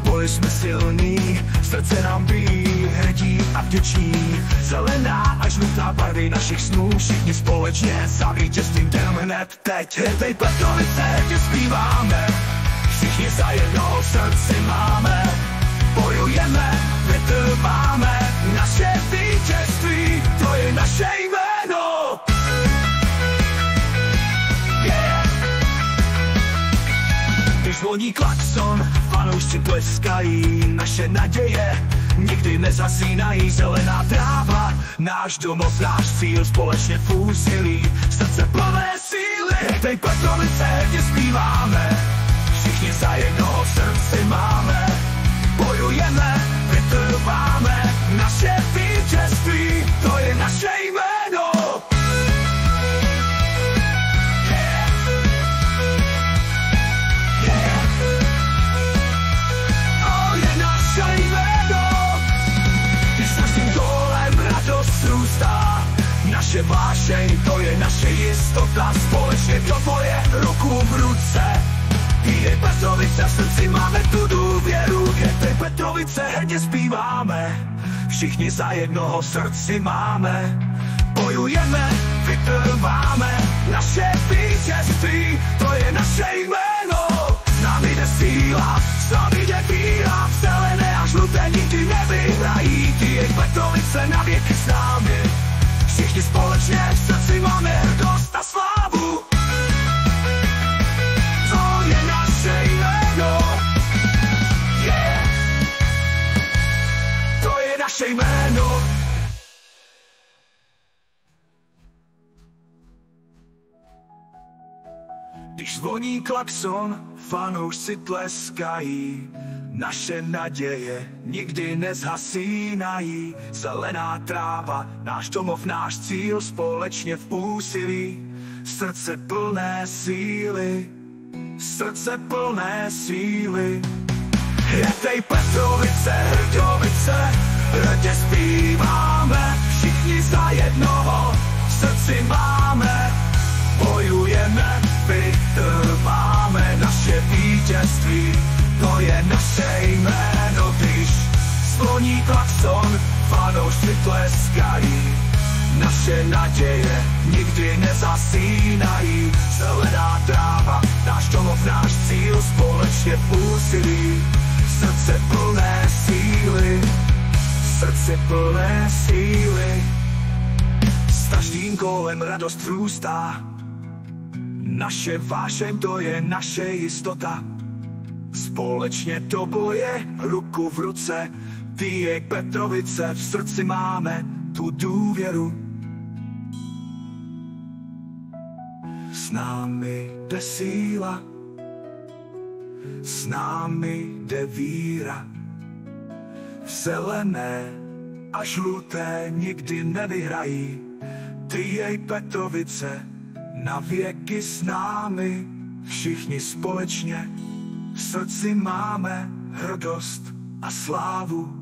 Boj jsme silný, srdce nám bijí, hrdí a vděční. Zelená a žlutá barvy našich snů, všichni společně za vítězstvím jdem hned teď. Hej Petrovice, tě zpíváme, všichni za jedno srdci máme. Bojujeme, vytrváme, naše vítězství, to je naše jméno. Když zvoní klakson, fanoušci tleskají, naše naděje nikdy nezasínají. Zelená tráva, náš domov, náš cíl, společně v úsilí, srdce plné síly. Hej Petrovice, tě zpíváme, všichni za jednoho srdci máme. Bojujeme, vytrváme, naše vítězství, to je naše jméno. Naše vášeň, to je naše jistota, společně do boje, ruku v ruce. Hej Petrovice, v srdci máme tu důvěru. Hej Petrovice, hrdě zpíváme, všichni za jednoho srdci máme. Bojujeme, vytrváme, naše vítězství, to je naše jméno. S námi jde síla, s námi jde víra, zelené a žluté nikdy nevyhrají. Hej Petrovice, na věky s námi, všichni společně v srdci máme hrdost a slávu. To je naše jméno. Yeah. To je naše jméno. Když zvoní klakson, fanoušci tleskají, naše naděje nikdy nezhasínají. Zelená tráva, náš domov, náš cíl, společně v úsilí, srdce plné síly, srdce plné síly. Hej Petrovice, hrdovice, hrdě zpíváme, všichni za jednoho v srdci máme. Bojujeme, vytrváme, naše vítězství, to je naše jméno. Když zvoní klakson, fanoušci tleskají, naše naděje nikdy nezasínají. Zelená tráva, náš domov, náš cíl, společně v úsilí, srdce plné síly, srdce plné síly. S každým kolem radost růstá, naše vášeň, to je naše jistota. Společně do boje, ruku v ruce, hej Petrovice, v srdci máme tu důvěru. S námi jde síla, s námi jde víra. Zelené a žluté nikdy nevyhrají. Hej Petrovice, na věky s námi, všichni společně v srdci máme hrdost a slávu.